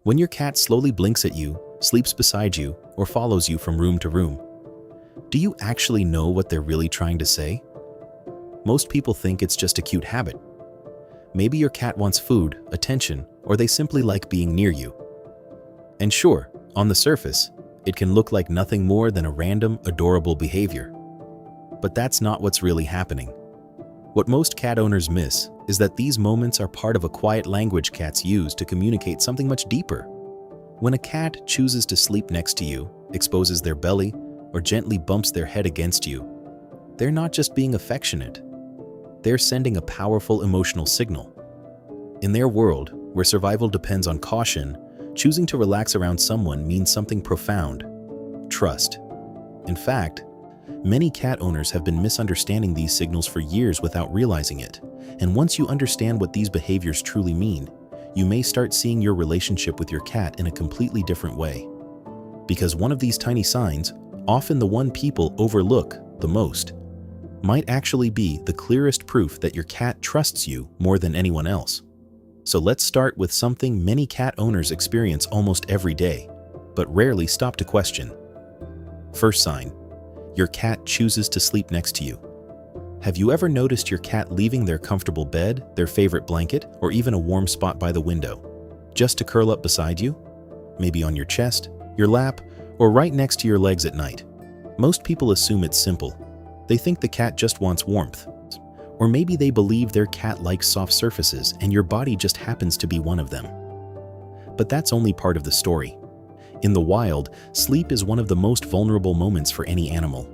When your cat slowly blinks at you, sleeps beside you, or follows you from room to room, do you actually know what they're really trying to say? Most people think it's just a cute habit. Maybe your cat wants food, attention, or they simply like being near you. And sure, on the surface, it can look like nothing more than a random, adorable behavior. But that's not what's really happening. What most cat owners miss is that these moments are part of a quiet language cats use to communicate something much deeper. When a cat chooses to sleep next to you, exposes their belly, or gently bumps their head against you, they're not just being affectionate. They're sending a powerful emotional signal. In their world, where survival depends on caution, choosing to relax around someone means something profound: trust. In fact, many cat owners have been misunderstanding these signals for years without realizing it. And once you understand what these behaviors truly mean, you may start seeing your relationship with your cat in a completely different way. Because one of these tiny signs, often the one people overlook the most, might actually be the clearest proof that your cat trusts you more than anyone else. So let's start with something many cat owners experience almost every day, but rarely stop to question. First sign: your cat chooses to sleep next to you. Have you ever noticed your cat leaving their comfortable bed, their favorite blanket, or even a warm spot by the window, just to curl up beside you? Maybe on your chest, your lap, or right next to your legs at night. Most people assume it's simple. They think the cat just wants warmth. Or maybe they believe their cat likes soft surfaces and your body just happens to be one of them. But that's only part of the story. In the wild, sleep is one of the most vulnerable moments for any animal.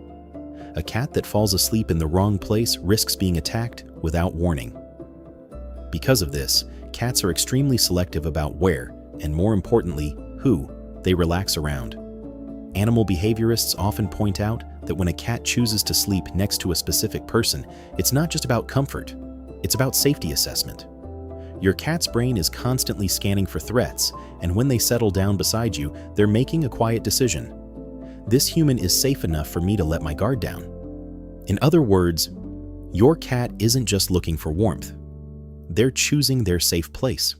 A cat that falls asleep in the wrong place risks being attacked without warning. Because of this, cats are extremely selective about where, and more importantly, who, they relax around. Animal behaviorists often point out that when a cat chooses to sleep next to a specific person, it's not just about comfort, it's about safety assessment. Your cat's brain is constantly scanning for threats, and when they settle down beside you, they're making a quiet decision. This human is safe enough for me to let my guard down. In other words, your cat isn't just looking for warmth. They're choosing their safe place.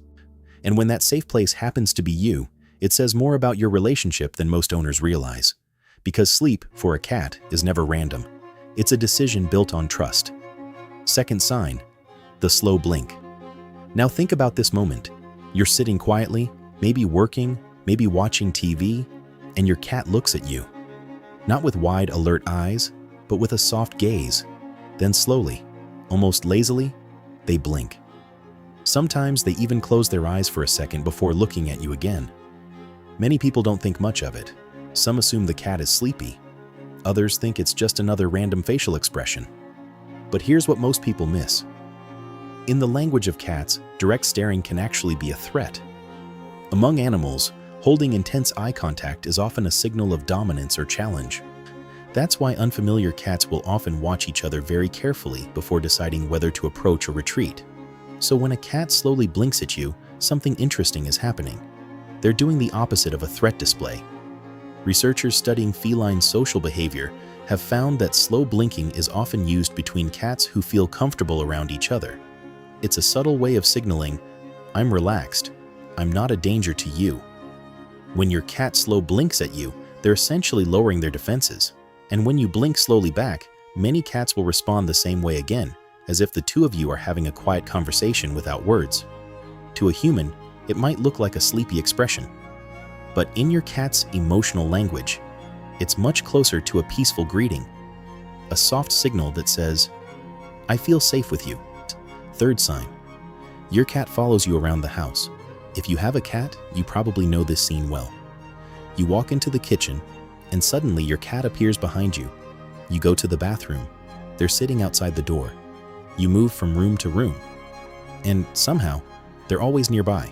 And when that safe place happens to be you, it says more about your relationship than most owners realize. Because sleep, for a cat, is never random. It's a decision built on trust. Second sign: the slow blink. Now think about this moment. You're sitting quietly, maybe working, maybe watching TV, and your cat looks at you. Not with wide, alert eyes, but with a soft gaze. Then slowly, almost lazily, they blink. Sometimes they even close their eyes for a second before looking at you again. Many people don't think much of it. Some assume the cat is sleepy. Others think it's just another random facial expression. But here's what most people miss. In the language of cats, direct staring can actually be a threat. Among animals, holding intense eye contact is often a signal of dominance or challenge. That's why unfamiliar cats will often watch each other very carefully before deciding whether to approach or retreat. So when a cat slowly blinks at you, something interesting is happening. They're doing the opposite of a threat display. Researchers studying feline social behavior have found that slow blinking is often used between cats who feel comfortable around each other. It's a subtle way of signaling, "I'm relaxed, I'm not a danger to you." When your cat slow blinks at you, they're essentially lowering their defenses. And when you blink slowly back, many cats will respond the same way again, as if the two of you are having a quiet conversation without words. To a human, it might look like a sleepy expression. But in your cat's emotional language, it's much closer to a peaceful greeting, a soft signal that says, "I feel safe with you." Third sign: your cat follows you around the house. If you have a cat, you probably know this scene well. You walk into the kitchen, and suddenly your cat appears behind you. You go to the bathroom. They're sitting outside the door. You move from room to room. And somehow, they're always nearby.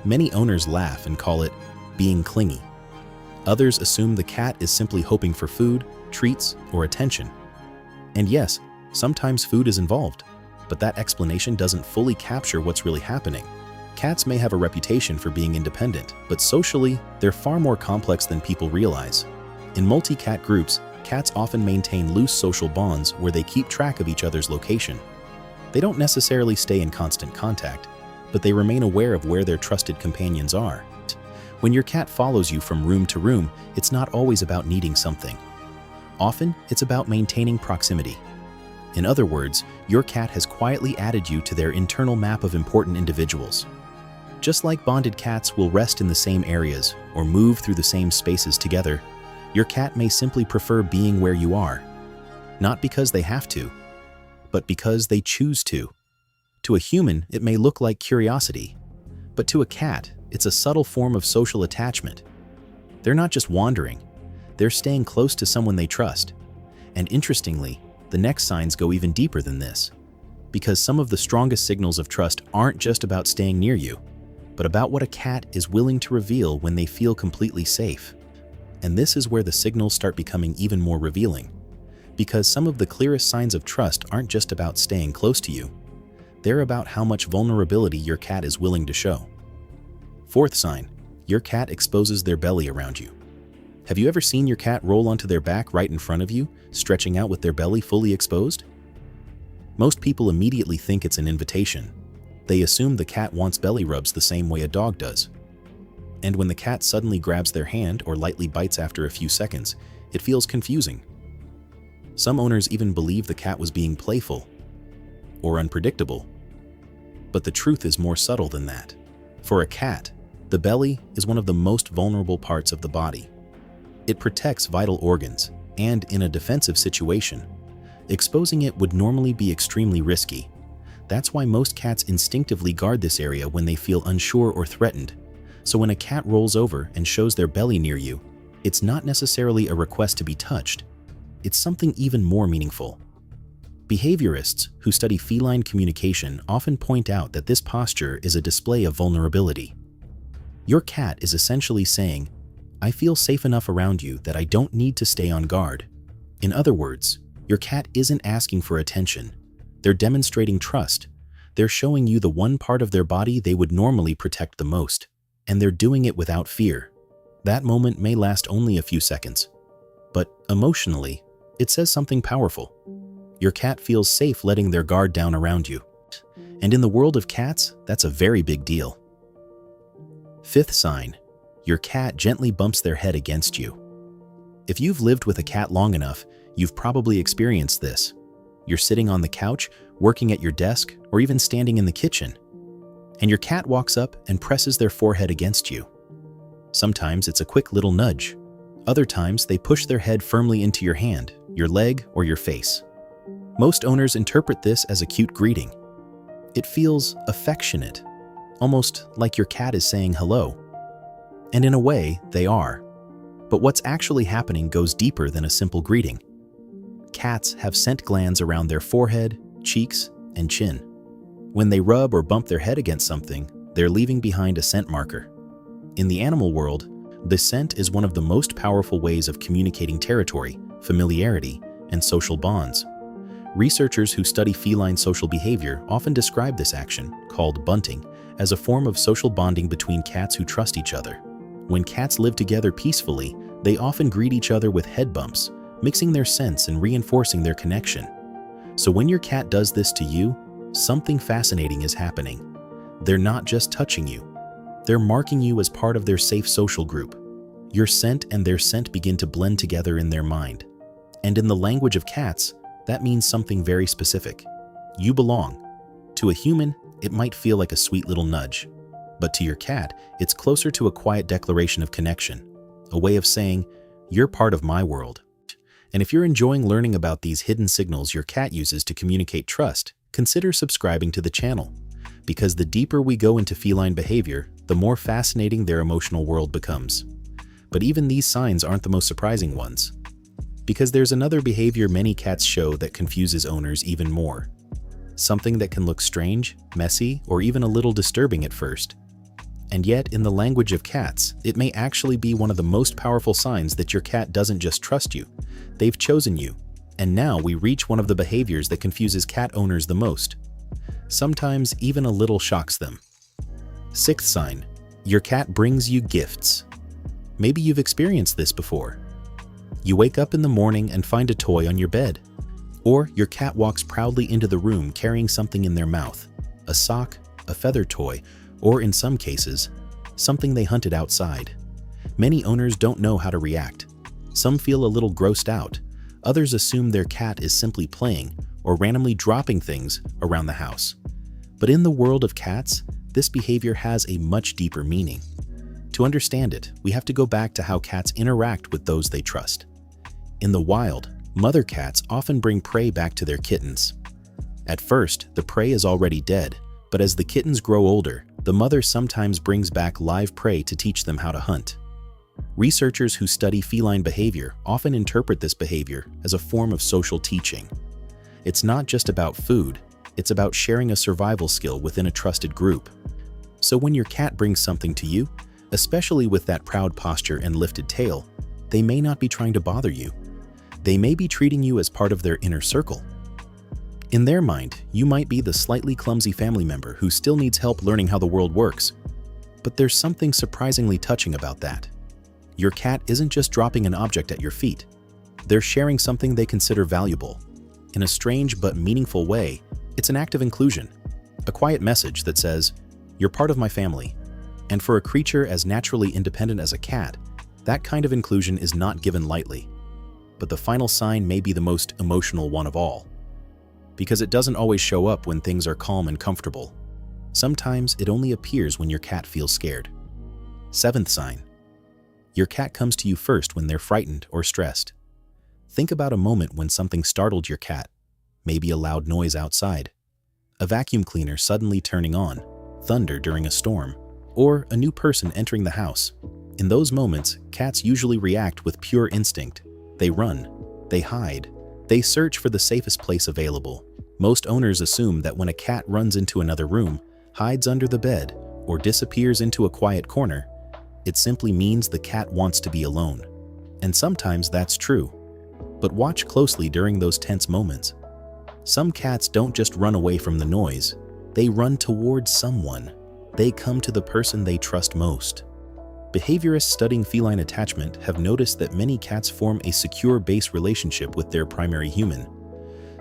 Many owners laugh and call it being clingy. Others assume the cat is simply hoping for food, treats, or attention. And yes, sometimes food is involved, but that explanation doesn't fully capture what's really happening. Cats may have a reputation for being independent, but socially, they're far more complex than people realize. In multi-cat groups, cats often maintain loose social bonds where they keep track of each other's location. They don't necessarily stay in constant contact, but they remain aware of where their trusted companions are. When your cat follows you from room to room, it's not always about needing something. Often, it's about maintaining proximity. In other words, your cat has quietly added you to their internal map of important individuals. Just like bonded cats will rest in the same areas or move through the same spaces together, your cat may simply prefer being where you are. Not because they have to, but because they choose to. To a human, it may look like curiosity, but to a cat, it's a subtle form of social attachment. They're not just wandering, they're staying close to someone they trust. And interestingly, the next signs go even deeper than this, because some of the strongest signals of trust aren't just about staying near you, but about what a cat is willing to reveal when they feel completely safe. And this is where the signals start becoming even more revealing, because some of the clearest signs of trust aren't just about staying close to you, they're about how much vulnerability your cat is willing to show. Fourth sign, your cat exposes their belly around you. Have you ever seen your cat roll onto their back right in front of you, stretching out with their belly fully exposed? Most people immediately think it's an invitation. They assume the cat wants belly rubs the same way a dog does. And when the cat suddenly grabs their hand or lightly bites after a few seconds, it feels confusing. Some owners even believe the cat was being playful or unpredictable. But the truth is more subtle than that. For a cat, the belly is one of the most vulnerable parts of the body. It protects vital organs, and in a defensive situation, exposing it would normally be extremely risky. That's why most cats instinctively guard this area when they feel unsure or threatened. So when a cat rolls over and shows their belly near you, it's not necessarily a request to be touched. It's something even more meaningful. Behaviorists who study feline communication often point out that this posture is a display of vulnerability. Your cat is essentially saying, "I feel safe enough around you that I don't need to stay on guard." In other words, your cat isn't asking for attention. They're demonstrating trust. They're showing you the one part of their body they would normally protect the most, and they're doing it without fear. That moment may last only a few seconds, but emotionally, it says something powerful. Your cat feels safe letting their guard down around you. And in the world of cats, that's a very big deal. Fifth sign, your cat gently bumps their head against you. If you've lived with a cat long enough, you've probably experienced this. You're sitting on the couch, working at your desk, or even standing in the kitchen, and your cat walks up and presses their forehead against you. Sometimes it's a quick little nudge. Other times they push their head firmly into your hand, your leg, or your face. Most owners interpret this as a cute greeting. It feels affectionate, almost like your cat is saying hello. And in a way, they are. But what's actually happening goes deeper than a simple greeting. Cats have scent glands around their forehead, cheeks, and chin. When they rub or bump their head against something, they're leaving behind a scent marker. In the animal world, the scent is one of the most powerful ways of communicating territory, familiarity, and social bonds. Researchers who study feline social behavior often describe this action, called bunting, as a form of social bonding between cats who trust each other. When cats live together peacefully, they often greet each other with head bumps, mixing their scents and reinforcing their connection. So when your cat does this to you, something fascinating is happening. They're not just touching you. They're marking you as part of their safe social group. Your scent and their scent begin to blend together in their mind. And in the language of cats, that means something very specific. You belong. To a human, it might feel like a sweet little nudge. But to your cat, it's closer to a quiet declaration of connection, a way of saying, "You're part of my world." And if you're enjoying learning about these hidden signals your cat uses to communicate trust, consider subscribing to the channel. Because the deeper we go into feline behavior, the more fascinating their emotional world becomes. But even these signs aren't the most surprising ones. Because there's another behavior many cats show that confuses owners even more. Something that can look strange, messy, or even a little disturbing at first. And yet, in the language of cats, it may actually be one of the most powerful signs that your cat doesn't just trust you, they've chosen you. And now we reach one of the behaviors that confuses cat owners the most. Sometimes even a little shocks them. Sixth sign, your cat brings you gifts. Maybe you've experienced this before. You wake up in the morning and find a toy on your bed. Or your cat walks proudly into the room carrying something in their mouth, a sock, a feather toy, or in some cases, something they hunted outside. Many owners don't know how to react. Some feel a little grossed out. Others assume their cat is simply playing or randomly dropping things around the house. But in the world of cats, this behavior has a much deeper meaning. To understand it, we have to go back to how cats interact with those they trust. In the wild, mother cats often bring prey back to their kittens. At first, the prey is already dead, but as the kittens grow older, the mother sometimes brings back live prey to teach them how to hunt. Researchers who study feline behavior often interpret this behavior as a form of social teaching. It's not just about food, it's about sharing a survival skill within a trusted group. So when your cat brings something to you, especially with that proud posture and lifted tail, they may not be trying to bother you. They may be treating you as part of their inner circle. In their mind, you might be the slightly clumsy family member who still needs help learning how the world works. But there's something surprisingly touching about that. Your cat isn't just dropping an object at your feet. They're sharing something they consider valuable. In a strange but meaningful way, it's an act of inclusion, a quiet message that says, "You're part of my family." And for a creature as naturally independent as a cat, that kind of inclusion is not given lightly. But the final sign may be the most emotional one of all. Because it doesn't always show up when things are calm and comfortable. Sometimes it only appears when your cat feels scared. Seventh sign. Your cat comes to you first when they're frightened or stressed. Think about a moment when something startled your cat, maybe a loud noise outside, a vacuum cleaner suddenly turning on, thunder during a storm, or a new person entering the house. In those moments, cats usually react with pure instinct. They run, they hide, they search for the safest place available. Most owners assume that when a cat runs into another room, hides under the bed, or disappears into a quiet corner, it simply means the cat wants to be alone. And sometimes that's true. But watch closely during those tense moments. Some cats don't just run away from the noise, they run towards someone. They come to the person they trust most. Behaviorists studying feline attachment have noticed that many cats form a secure base relationship with their primary human,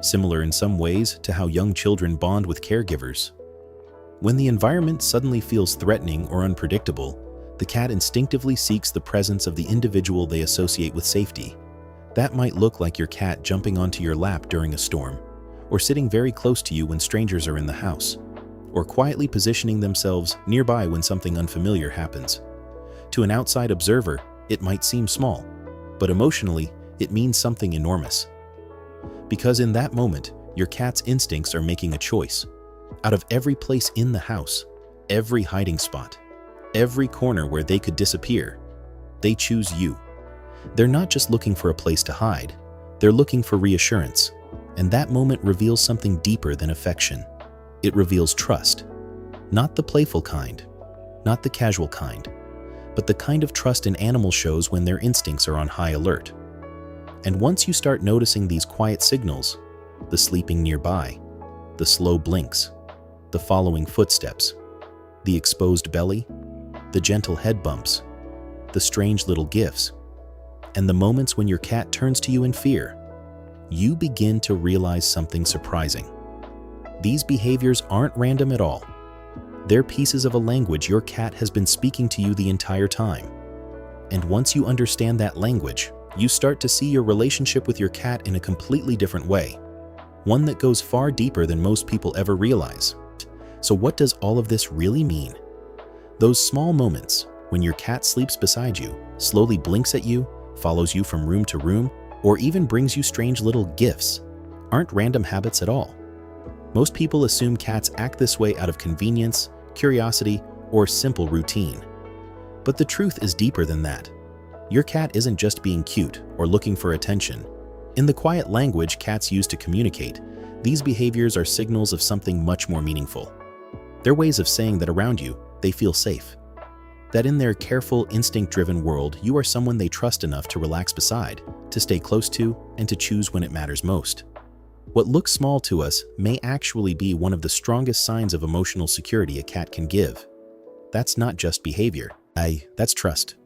similar in some ways to how young children bond with caregivers. When the environment suddenly feels threatening or unpredictable, the cat instinctively seeks the presence of the individual they associate with safety. That might look like your cat jumping onto your lap during a storm, or sitting very close to you when strangers are in the house, or quietly positioning themselves nearby when something unfamiliar happens. To an outside observer, it might seem small, but emotionally, it means something enormous. Because in that moment, your cat's instincts are making a choice. Out of every place in the house, every hiding spot, every corner where they could disappear, they choose you. They're not just looking for a place to hide, they're looking for reassurance. And that moment reveals something deeper than affection. It reveals trust. Not the playful kind, not the casual kind, but the kind of trust an animal shows when their instincts are on high alert. And once you start noticing these quiet signals, the sleeping nearby, the slow blinks, the following footsteps, the exposed belly, the gentle head bumps, the strange little gifts, and the moments when your cat turns to you in fear, you begin to realize something surprising. These behaviors aren't random at all. They're pieces of a language your cat has been speaking to you the entire time. And once you understand that language, you start to see your relationship with your cat in a completely different way, one that goes far deeper than most people ever realize. So what does all of this really mean? Those small moments, when your cat sleeps beside you, slowly blinks at you, follows you from room to room, or even brings you strange little gifts, aren't random habits at all. Most people assume cats act this way out of convenience, curiosity, or simple routine. But the truth is deeper than that. Your cat isn't just being cute or looking for attention. In the quiet language cats use to communicate, these behaviors are signals of something much more meaningful. They're ways of saying that around you, they feel safe. That in their careful, instinct-driven world, you are someone they trust enough to relax beside, to stay close to, and to choose when it matters most. What looks small to us may actually be one of the strongest signs of emotional security a cat can give. That's not just behavior. That's trust.